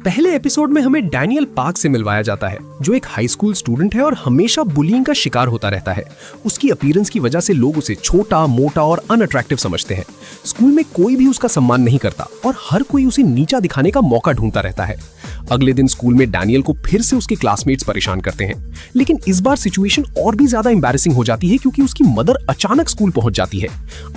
पहले एपिसोड में हमें डैनियल पार्क से मिलवाया जाता है, जो एक हाई स्कूल स्टूडेंट है और हमेशा बुलिंग का शिकार होता रहता है। उसकी अपीयरेंस की वजह से लोग उसे छोटा, मोटा और अनअट्रैक्टिव समझते हैं। स्कूल में कोई भी उसका सम्मान नहीं करता और हर कोई उसे नीचा दिखाने का मौका ढूंढता रहता है। अगले दिन स्कूल में डैनियल को फिर से उसके क्लासमेट्स परेशान करते हैं, लेकिन इस बार सिचुएशन और भी ज्यादा एम्बैरेसिंग हो जाती है क्योंकि उसकी मदर अचानक स्कूल पहुंच जाती है।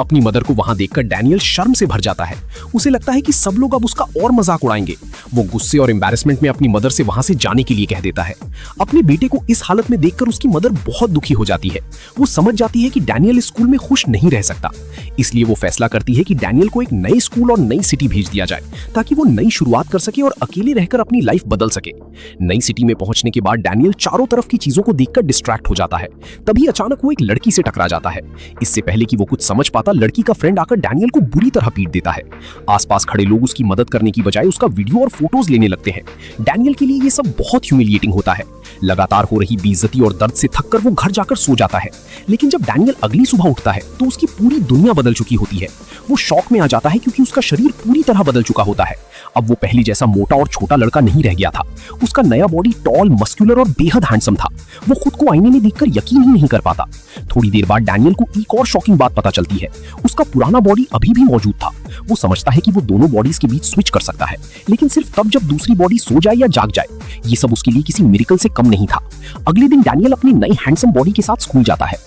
अपनी मदर को वहां देखकर डैनियल शर्म से भर जाता है। उसे लगता है कि सब लोग अब उसका और मजाक उड़ाएंगे। वो गुस्से और एम्बैरेसमेंट में अपनी मदर से वहां से जाने के लिए कह देता है। अपने बेटे को इस हालत में देखकर उसकी मदर बहुत दुखी हो जाती है। वो समझ जाती है कि डैनियल इस स्कूल में खुश नहीं रह सकता, इसलिए वो फैसला करती है कि डैनियल को एक नए स्कूल और नई सिटी भेज दिया जाए ताकि वो नई शुरुआत कर सके और अकेले रहकर अपनी लाइफ बदल सके। नई सिटी में पहुंचने के बाद डैनियल चारों तरफ की चीजों को देखकर डिस्ट्रैक्ट हो जाता है। तभी अचानक वो एक लड़की से टकरा जाता है। इससे पहले कि वो कुछ समझ पाता, लड़की का फ्रेंड आकर डैनियल को बुरी तरह पीट देता है। आसपास खड़े लोग उसकी मदद करने की बजाय उसका वीडियो और फोटोज लेने लगते हैं। डैनियल के लिए ये सब बहुत ह्यूमिलिएटिंग होता है। लगातार हो रही बेइज्जती और दर्द से थककर वो घर जाकर सो जाता है। लेकिन जब डैनियल अगली सुबह उठता है तो उसकी पूरी दुनिया बदल चुकी होती है। वो शॉक में आ जाता है क्योंकि उसका शरीर पूरी तरह बदल चुका होता है। अब वो पहले जैसा मोटा और छोटा लड़का नहीं रह गया था। उसका नया बॉडी टॉल, मस्कुलर और बेहद हैंडसम था। वो खुद को आईने में देखकर यकीन ही नहीं कर पाता। थोड़ी देर बाद डैनियल को एक और शॉकिंग बात पता चलती है। उसका पुराना बॉडी अभी भी मौजूद था। वो समझता है कि वो दोनों बॉडीज के बीच स्विच कर सकता है, लेकिन सिर्फ तब जब दूसरी बॉडी सो जाए या जाग जाए। ये सब उसके लिए किसी मिरेकल से कम नहीं था। अगले दिन डैनियल अपनी नई हैंडसम बॉडी के साथ स्कूल जाता है।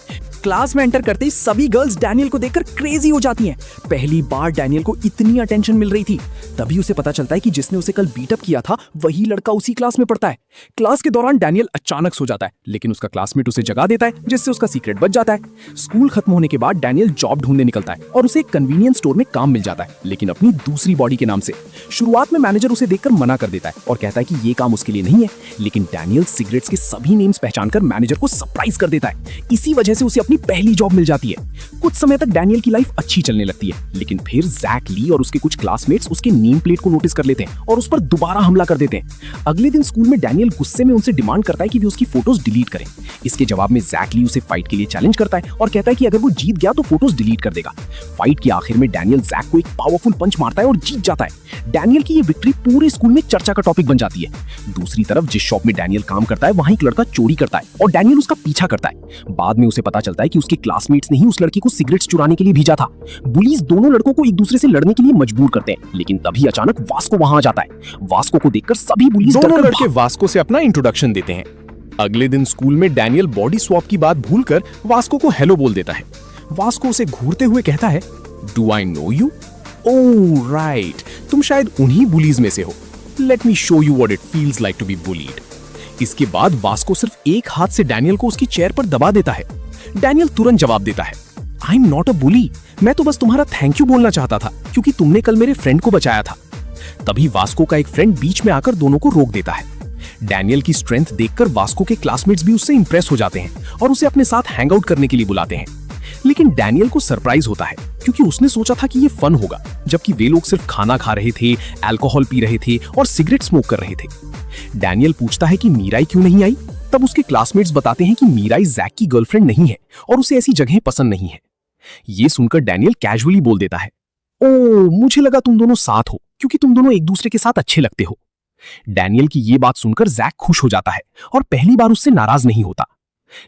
क्लास में एंटर करते ही सभी गर्ल्स डैनियल को देखकर क्रेजी हो जाती हैं। पहली बार डैनियल को इतनी अटेंशन मिल रही थी। तभी उसे पता चलता है कि जिसने उसे कल बीटअप किया था वही लड़का उसी क्लास में पढ़ता है। क्लास के दौरान डैनियल अचानक सो जाता है, लेकिन उसका क्लासमेट उसे जगा देता है, जिससे उसका सीक्रेट बच जाता है। स्कूल खत्म होने के बाद डैनियल जॉब ढूंढने निकलता है और उसे एक कन्वीनियंस स्टोर में काम मिल जाता है, लेकिन अपनी दूसरी बॉडी के नाम से। शुरुआत में मैनेजर उसे देखकर मना कर देता है और कहता है कि ये काम उसके लिए नहीं है, लेकिन डैनियल सिगरेट्स के सभी नेम्स पहचानकर मैनेजर को सरप्राइज कर देता है। इसी वजह से उसे अपनी पहली जॉब मिल जाती है। कुछ समय तक डैनियल की लाइफ अच्छी चलने लगती है, लेकिन फिर जैक ली और उसके कुछ क्लासमेट्स उसके नेम प्लेट को नोटिस कर लेते हैं और उस पर दोबारा हमला कर देते हैं। अगले दिन स्कूल में डैनियल गुस्से में उनसे डिमांड करता है कि वे उसकी फोटोज डिलीट करें। इसके जवाब में जैक ली उसे फाइट के लिए चैलेंज करता है और कहता है कि अगर वो जीत गया तो फोटोज डिलीट कर देगा। फाइट के आखिर में डैनियल जैक को एक पावरफुल पंच मारता है और जीत जाता है। डैनियल की ये विक्ट्री पूरे स्कूल में चर्चा का टॉपिक बन जाती है। दूसरी तरफ जिस शॉप में डैनियल काम करता है वहां एक लड़का चोरी करता है और डैनियल उसका पीछा करता है। बाद में उसे पता चलता है कि उसके क्लासमेट्स ने ही उस लड़की को सिगरेट्स चुराने के लिए भेजा था। बुलीज दोनों लड़कों को एक दूसरे से लड़ने के लिए मजबूर करते हैं, लेकिन तभी अचानक वास्को वहां आ जाता है। वास्को को देखकर सभी बुलीज दोनों लड़के वास्को से अपना इंट्रोडक्शन देते हैं। अगले दिन स्कूल में डैनियल बॉडी स्वैप की बात भूलकर वास्को को हेलो बोल देता है। वास्को उसे घूरते हुए कहता है, do I know you? Oh right, तुम शायद उन्हीं बुलीज में से हो। Let me show you what it feels like to be bullied. इसके बाद वास्को सिर्फ एक हाथ से डैनियल को उसकी चेयर पर दबा देता है। डैनियल तुरंत जवाब देता है, आई एम नॉट अ बुली, मैं तो बस तुम्हारा थैंक यू बोलना चाहता था क्योंकि तुमने कल मेरे फ्रेंड को बचाया था। तभी वास्को का एक फ्रेंड बीच में आकर दोनों को रोक देता है। डैनियल की स्ट्रेंथ देखकर वास्को के क्लासमेट्स भी उससे इंप्रेस हो जाते हैं और उसे अपने साथ हैंग आउट करने के लिए बुलाते हैं। लेकिन डैनियल को सरप्राइज होता है क्योंकि उसने सोचा था कि ये फन होगा, जबकि वे लोग सिर्फ खाना खा रहे थे, अल्कोहल पी रहे थे और सिगरेट स्मोक कर रहे थे। डैनियल पूछता है कि मीराई क्यों नहीं आई। तब उसके क्लासमेट्स बताते हैं कि मीराई जैक की गर्लफ्रेंड नहीं है और उसे ऐसी जगह पसंद नहीं है। ये सुनकर डैनियल कैजुअली बोल देता है, ओह मुझे लगा तुम दोनों साथ हो क्योंकि तुम दोनों एक दूसरे के साथ अच्छे लगते हो। डैनियल की ये बात सुनकर जैक खुश हो जाता है और पहली बार उससे नाराज नहीं होता।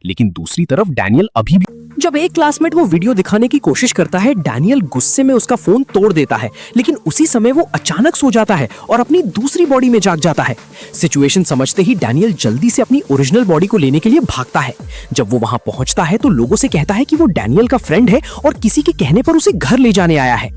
लेकिन दूसरी तरफ डैनियल अभी भी जब एक क्लासमेट वो वीडियो दिखाने की कोशिश करता है, डैनियल गुस्से में उसका फोन तोड़ देता है, लेकिन उसी समय वो अचानक सो जाता है और अपनी दूसरी बॉडी में जाग जाता है। सिचुएशन समझते ही डैनियल जल्दी से अपनी ओरिजिनल बॉडी को लेने के लिए भागता है। जब वो वहां पहुंचता है तो लोगों से कहता है कि वो डैनियल का फ्रेंड है और किसी के कहने पर उसे घर ले जाने आया है।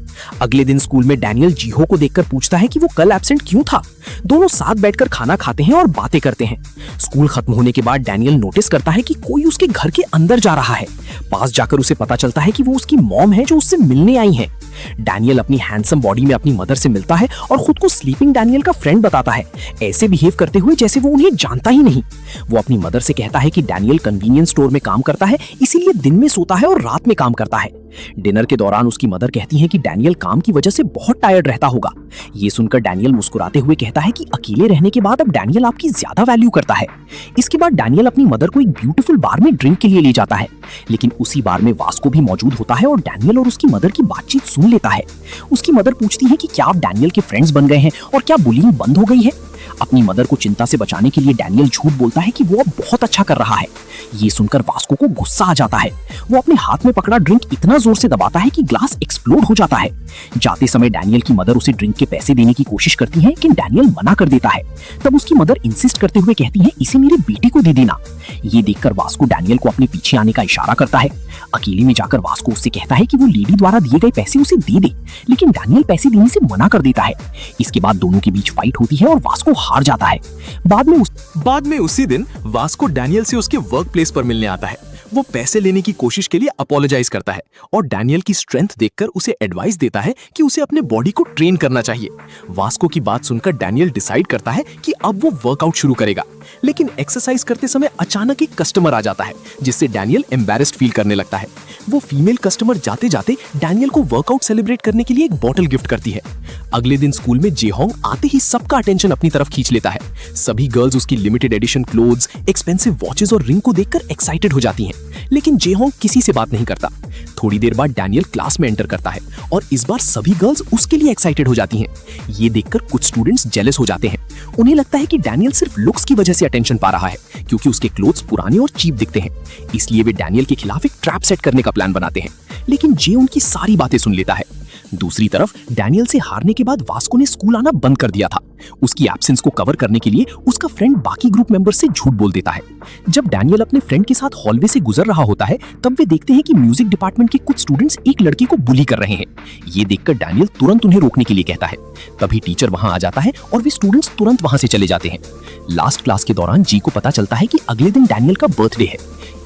अगले दिन स्कूल में डैनियल जीहो को देखकर पूछता है कि वो कल एब्सेंट क्यों था। दोनों साथ बैठकर खाना खाते हैं और बातें करते हैं। स्कूल खत्म होने के बाद डैनियल नोटिस करता है कि कोई उसके घर के अंदर जा रहा है। पास जाकर उसे पता चलता है कि वो उसकी मॉम है जो उससे मिलने आई है। डैनियल अपनी हैंडसम बॉडी में अपनी मदर से मिलता है और खुद को स्लीपिंग डैनियल का फ्रेंड बताता है, ऐसे बिहेव करते हुए जैसे वो उन्हें जानता ही नहीं। वो अपनी मदर से कहता है कि डैनियल कन्वीनियंस स्टोर में काम करता है, इसीलिए दिन में सोता है और रात में काम करता है। डिनर के दौरान उसकी मदर कहती है कि डैनियल काम की वजह से बहुत टायर्ड रहता होगा। ये सुनकर डैनियल मुस्कुराते हुए कहता है कि अकेले रहने के बाद अब डैनियल आपकी ज्यादा वैल्यू करता है। इसके बाद डैनियल अपनी मदर को एक ब्यूटीफुल बार में ड्रिंक के लिए ले जाता है, लेकिन उसी बार में वास्को भी मौजूद होता है और डैनियल और उसकी मदर की बातचीत सुन लेता है। उसकी मदर पूछती है कि क्या आप डैनियल के फ्रेंड्स बन गए हैं और क्या बुलिंग बंद हो गई है। अपनी मदर को चिंता से बचाने के लिए डैनियल झूठ बोलता है कि वो अब बहुत अच्छा कर रहा है। ये सुनकर वास्को को गुस्सा आ जाता है। वो अपने हाथ में पकड़ा ड्रिंक इतना जोर से दबाता है कि ग्लास एक्सप्लोड हो जाता है। जाते समय डैनियल की मदर उसे ड्रिंक के पैसे देने की कोशिश करती है, लेकिन डैनियल मना कर देता है। तब उसकी मदर इंसिस्ट करते हुए कहती है, इसे मेरे बेटे को दे देना। ये देखकर वास्को डैनियल को अपने पीछे आने का इशारा करता है। अकेले में जाकर वास्को उससे कहता है कि वो लेडी द्वारा दिए गए पैसे उसे दे दे, लेकिन डैनियल पैसे देने से मना कर देता है। इसके बाद दोनों के बीच फाइट होती है और वास्को हार जाता है। बाद में उसी दिन वास्को डैनियल से उसके वर्क प्लेस पर मिलने आता है। वो पैसे लेने की कोशिश के लिए अपोलोजाइज करता है और डैनियल की स्ट्रेंथ देखकर उसे एडवाइस देता है कि उसे अपने बॉडी को ट्रेन करना चाहिए। वास्को की बात सुनकर डैनियल डिसाइड करता है कि अब वो वर्कआउट शुरू करेगा, लेकिन एक्सरसाइज करते समय अचानक एक कस्टमर आ जाता है, जिससे डैनियल एम्बैरेस्ड फील करने लगता है। वो फीमेल कस्टमर जाते जाते डैनियल को वर्कआउट सेलिब्रेट करने के लिए एक बॉटल गिफ्ट करती है। अगले दिन स्कूल में जेहोंग आते ही सबका अटेंशन अपनी तरफ खींच लेता है। सभी गर्ल्स उसकी limited edition clothes, expensive watches और रिंग को देखकर एक्साइटेड हो जाती हैं, लेकिन जेहोंग किसी से बात नहीं करता। थोड़ी देर बाद डैनियल क्लास में एंटर करता है और इस बार सभी गर्ल्स उसके लिए एक्साइटेड हो जाती हैं। ये देखकर कुछ स्टूडेंट्स जेलस हो जाते हैं। उन्हें लगता है कि डैनियल सिर्फ लुक्स की वजह से अटेंशन पा रहा है, क्योंकि उसके क्लोथ्स पुराने और चीप दिखते हैं। इसलिए वे डैनियल के खिलाफ एक ट्रैप सेट करने का प्लान बनाते हैं, लेकिन जे उनकी सारी बातें सुन लेता है। दूसरी तरफ डैनियल से हारने के बाद वास्को ने स्कूल आना बंद कर दिया था। उसकी एब्सेंस को कवर करने के लिए उसका फ्रेंड बाकी ग्रुप मेंबर से झूठ बोल देता है। जब डैनियल अपने फ्रेंड के साथ हॉलवे से गुजर रहा होता है, तब वे देखते हैं कि म्यूजिक डिपार्टमेंट के कुछ स्टूडेंट्स एक लड़के को बुली कर रहे हैं। ये देखकर डैनियल तुरंत उन्हें रोकने के लिए कहता है। तभी टीचर वहां आ जाता है और वे स्टूडेंट्स तुरंत वहां से चले जाते हैं। लास्ट क्लास के दौरान जी को पता चलता है कि अगले दिन डैनियल का बर्थडे है।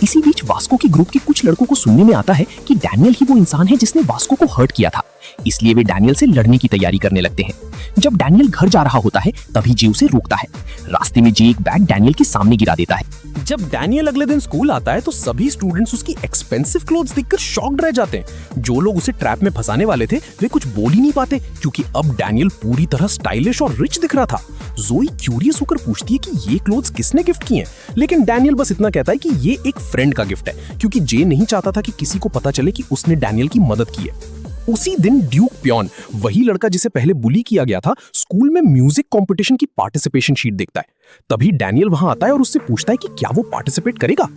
इसी बीच वास्को के ग्रुप के कुछ लड़कों को सुनने में आता है कि डैनियल ही वो इंसान है जिसने वास्को को हर्ट किया था, इसलिए वे डैनियल से लड़ने की तैयारी करने लगते हैं। जब डैनियल घर जा रहा होता है, तभी जे उसे रोकता है। रास्ते में जे एक बैग डैनियल के सामने गिरा देता है। जब डैनियल अगले दिन स्कूल आता है तो सभी स्टूडेंट्स उसकी एक्सपेंसिव क्लोथ्स देखकर शॉक्ड रह जाते हैं। जो लोग उसे ट्रैप में फंसाने वाले थे वे कुछ बोल ही नहीं पाते, क्योंकि अब डैनियल पूरी तरह स्टाइलिश और रिच दिख रहा था। जोई क्यूरियस होकर पूछती है कि ये क्लोथ्स किसने गिफ्ट किए हैं, लेकिन डैनियल बस इतना कहता है कि ये एक फ्रेंड का गिफ्ट है, क्योंकि जे नहीं चाहता था कि किसी को पता चले कि उसने डैनियल की मदद की है। उसी दिन ड्यूक प्योन, वही लड़का जिसे पहले बुली किया गया था, स्कूल में म्यूजिक कंपटीशन की पार्टिसिपेशन शीट देखता है। तभी डैनियल वहां आता है और उससे पूछता है कि क्या वो पार्टिसिपेट करेगा।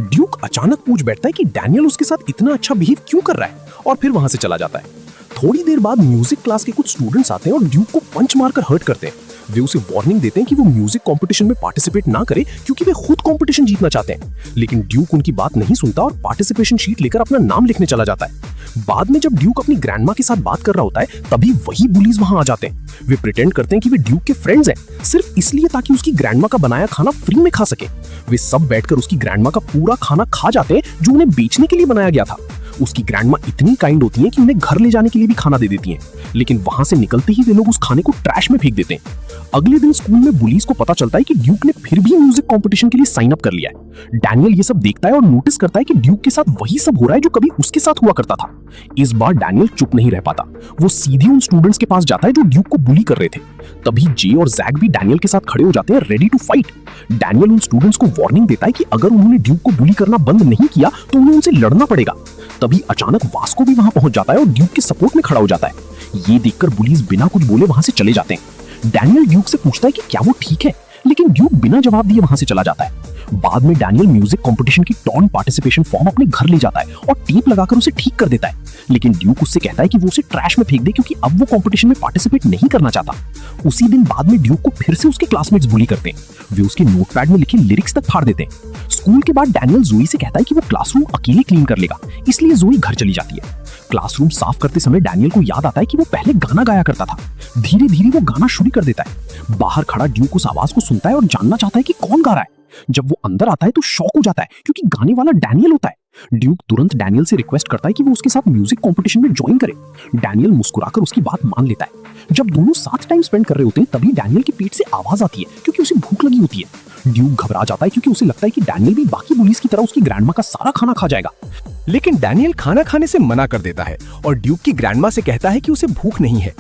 ड्यूक अचानक पूछ बैठता है कि डैनियल उसके साथ इतना अच्छा बिहेव क्यों कर रहा है, और फिर वहां से चला जाता है। थोड़ी देर बाद म्यूजिक क्लास के कुछ स्टूडेंट्स आते हैं और ड्यूक को पंच मारकर हर्ट करते हैं। वे उसे वार्निंग देते हैं कि वो म्यूजिक कंपटीशन में पार्टिसिपेट ना करे, क्योंकि वे खुद कंपटीशन जीतना चाहते हैं। लेकिन ड्यूक उनकी बात नहीं सुनता और पार्टिसिपेशन शीट लेकर अपना नाम लिखने चला जाता है। बाद में जब ड्यूक अपनी ग्रैंडमा के साथ बात कर रहा होता है, तभी वही बुलीज वहां आ जाते हैं। वे प्रिटेंड करते हैं कि वे ड्यूक के फ्रेंड्स हैं, सिर्फ इसलिए ताकि उसकी ग्रैंडमा का बनाया खाना फ्री में खा सके। वे सब बैठकर उसकी ग्रैंडमा का पूरा खाना खा जाते हैं, जो उन्हें बेचने के लिए बनाया गया था। उसकी ग्रैंडमा इतनी काइंड होती है कि उन्हें घर ले जाने के लिए भी खाना दे देती हैं, लेकिन वहां से निकलते ही वे लोग उस खाने को ट्रैश में फेंक देते हैं। अगले दिन स्कूल में पुलिस को पता चलता है कि ड्यूक ने फिर भी म्यूजिक कंपटीशन के लिए साइन अप कर लिया है। डैनियल ये सब देखता है और नोटिस करता है कि ड्यूक के साथ वही सब हो रहा है जो कभी उसके साथ हुआ करता था। इस बार डैनियल चुप नहीं रह पाता। वो सीधे उन स्टूडेंट्स के पास जाता है जो ड्यूक को बुली कर रहे थे। तभी जे और जैक भी डैनियल के साथ खड़े हो जाते हैं, रेडी टू फाइट। डैनियल उन स्टूडेंट्स को वार्निंग देता है कि अगर उन्होंने ड्यूक को बुली करना बंद नहीं किया तो उन्हें उनसे लड़ना पड़ेगा। तभी अचानक वास्को भी वहां पहुंच जाता है और ड्यूक के सपोर्ट में खड़ा हो जाता है। ये देखकर पुलिस बिना कुछ बोले वहां से चले जाते हैं। डैनियल ड्यूक से पूछता है कि क्या वो ठीक है, लेकिन ड्यूक बिना जवाब दिए वहां से चला जाता है। बाद में डैनियल म्यूजिक कंपटीशन की टॉर्न पार्टिसिपेशन फॉर्म अपने घर ले जाता है और टेप लगाकर उसे ठीक कर देता है, लेकिन ड्यूक उससे कहता है कि वो उसे ट्रैश में फेंक दे, क्योंकि अब वो कंपटीशन में पार्टिसिपेट नहीं करना चाहता। उसी दिन बाद में ड्यूक को फिर से उसके क्लासमेट्स बुली करते हैं। वे उसके नोटपैड में लिखे लिरिक्स तक फाड़ देते हैं। स्कूल के बाद डैनियल जोई से कहता है कि वो क्लासरूम अकेले क्लीन कर लेगा, इसलिए जोई घर चली जाती है। क्लासरूम साफ करते समय डैनियल को याद आता है कि वो पहले गाना गाया करता था। धीरे धीरे वो गाना शुरू कर देता है। बाहर खड़ा ड्यूक उस आवाज को सुनता है और जानना चाहता है कि कौन गा रहा है। जब वो अंदर आता है तो शॉक हो जाता है, क्योंकि गाने वाला डैनियल होता है। ड्यूक तुरंत डैनियल से रिक्वेस्ट करता है कि वो उसके साथ म्यूजिक कंपटीशन में ज्वाइन करे। डैनियल मुस्कुराकर उसकी बात मान लेता है। जब दोनों साथ टाइम स्पेंड कर रहे होते हैं, तभी डैनियल के पेट से आवाज आती है, क्योंकि उसे भूख लगी होती है। ड्यूक घबरा जाता है, क्योंकि उसे लगता है कि डैनियल भी बाकी पुलिस की तरह उसकी ग्रैंडमा का सारा खाना खा जाएगा। लेकिन डैनियल खाना खाने से मना कर देता है और ड्यूक की ग्रैंडमा से कहता है कि उसे भूख नहीं है।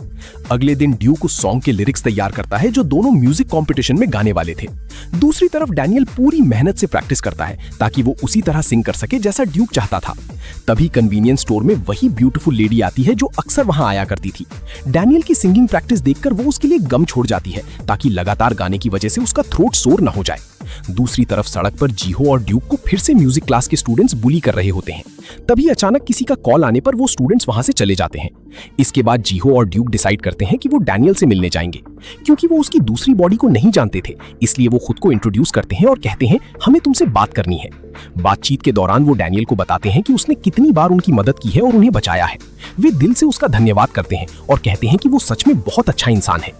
अगले दिन ड्यूक उस सॉन्ग के लिरिक्स तैयार करता है जो दोनों म्यूजिक कंपटीशन में गाने वाले थे। दूसरी तरफ डैनियल पूरी मेहनत से प्रैक्टिस करता है ताकि वो उसी तरह सिंग कर सके जैसा ड्यूक चाहता था। तभी कन्वीनियंस स्टोर में वही ब्यूटीफुल लेडी आती है जो अक्सर वहां आया करती थी। डैनियल की सिंगिंग प्रैक्टिस देखकर वो उसके लिए गम छोड़ जाती है ताकि लगातार गाने की वजह से उसका थ्रोट सोर न हो जाए। दूसरी तरफ सड़क पर जीहो और ड्यूक को फिर से म्यूजिक क्लास के स्टूडेंट्स बुली कर रहे होते हैं। तभी अचानक किसी का कॉल आने पर वो स्टूडेंट्स वहां से चले जाते हैं। इसके बाद जीहो और ड्यूक डिसाइड करते हैं कि वो डैनियल से मिलने जाएंगे। क्योंकि वो उसकी दूसरी बॉडी को नहीं जानते थे, इसलिए वो खुद को इंट्रोड्यूस करते हैं और कहते हैं हमें तुमसे बात करनी है। बातचीत के दौरान वो डैनियल को बताते हैं कि उसने कितनी बार उनकी मदद की है और उन्हें बचाया है। वे दिल से उसका धन्यवाद करते हैं और कहते हैं कि वो सच में बहुत अच्छा इंसान है।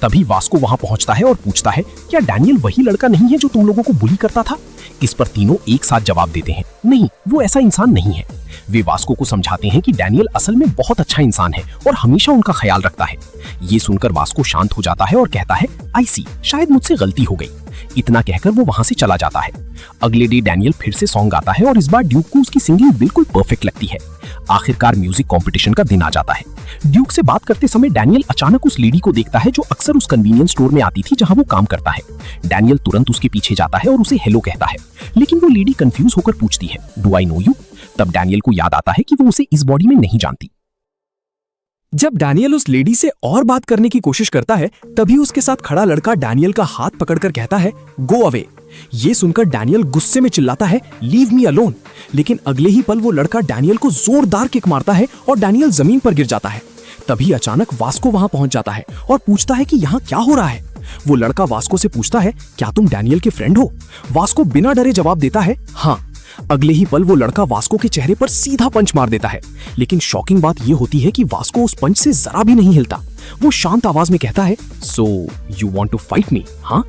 तभी वास्को वहां पहुंचता है और पूछता है क्या डैनियल वही लड़का नहीं है जो तुम लोगों को बुली करता था? इस पर तीनों एक साथ जवाब देते हैं नहीं, वो ऐसा इंसान नहीं है। वे वास्को को समझाते हैं कि डैनियल असल में बहुत अच्छा इंसान है और हमेशा उनका ख्याल रखता है। ये सुनकर वास्को शांत हो जाता है और कहता है आई सी, शायद मुझसे गलती हो गई। इतना कहकर वो वहां से चला जाता है। अगले डे डैनियल फिर से सॉन्ग गाता है और इस बार ड्यूक को उसकी सिंगिंग बिल्कुल परफेक्ट लगती है। आखिरकार म्यूजिक कंपटीशन का दिन आ जाता है। ड्यूक से बात करते समय डैनियल अचानक उस लेडी को देखता है जो अक्सर उस कन्वीनियंस स्टोर में आती थी जहां वो काम करता है। डैनियल तुरंत उसके पीछे जाता है और उसे हेलो कहता है, लेकिन वो लेडी कंफ्यूज होकर पूछती है डू आई नो यू? तब डैनियल को याद आता है कि वो उसे इस बॉडी में नहीं जानती। जब डैनियल उस लेडी से और बात करने की कोशिश करता है, तभी उसके साथ खड़ा लड़का डैनियल का हाथ पकड़कर कहता है गो अवे। ये सुनकर डैनियल गुस्से में चिल्लाता है लीव मी अलोन। लेकिन अगले ही पल वो लड़का डैनियल को जोरदार किक मारता है और डैनियल जमीन पर गिर जाता है। तभी अचानक वास्को वहां पहुंच जाता है और पूछता है कि यहाँ क्या हो रहा है। वो लड़का वास्को से पूछता है क्या तुम डैनियल के फ्रेंड हो? वास्को बिना डरे जवाब देता है हाँ। अगले ही पल वो लड़का वास्को के चेहरे पर सीधा पंच मार देता है। लेकिन शॉकिंग बात ये होती है कि वास्को उस पंच से जरा भी नहीं हिलता। वो शांत आवाज में कहता है so you want to fight me? हाँ।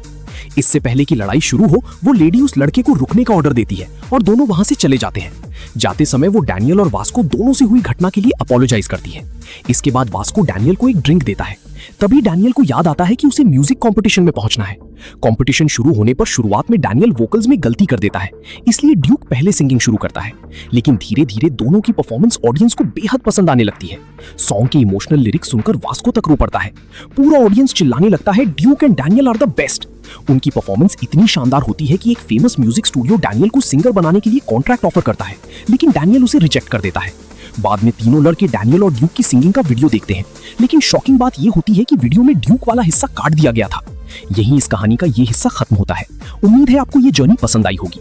इससे पहले कि लड़ाई शुरू हो वो लेडी उस लड़के को रुकने का ऑर्डर देती है और दोनों वहां से चले जाते हैं। जाते समय वो डैनियल और वास्को दोनों से हुई घटना के लिए अपोलोजाइज करती है। इसके बाद वास्को डैनियल को एक ड्रिंक देता है। तभी डैनियल को याद आता है कि उसे म्यूजिक कंपटीशन में पहुंचना है। कंपटीशन शुरू होने पर शुरुआत में डैनियल वोकल्स में गलती कर देता है, इसलिए ड्यूक पहले सिंगिंग शुरू करता है। लेकिन धीरे धीरे दोनों की परफॉर्मेंस ऑडियंस को बेहद पसंद आने लगती है। सॉन्ग के इमोशनल लिरिक्स सुनकर वास्को तक रो पड़ता है। पूरा ऑडियंस चिल्लाने लगता है Duke and Daniel are the best. उनकी परफॉर्मेंस इतनी शानदार होती है कि एक फेमस म्यूजिक स्टूडियो डैनियल को सिंगर बनाने के लिए कॉन्ट्रैक्ट ऑफर करता है, लेकिन डैनियल उसे रिजेक्ट कर देता है। बाद में तीनों लड़के डैनियल और ड्यूक की सिंगिंग का वीडियो देखते हैं, लेकिन शॉकिंग बात यह होती है कि वीडियो में ड्यूक वाला हिस्सा काट दिया गया था। यहीं इस कहानी का ये हिस्सा खत्म होता है। उम्मीद है आपको ये जर्नी पसंद आई होगी।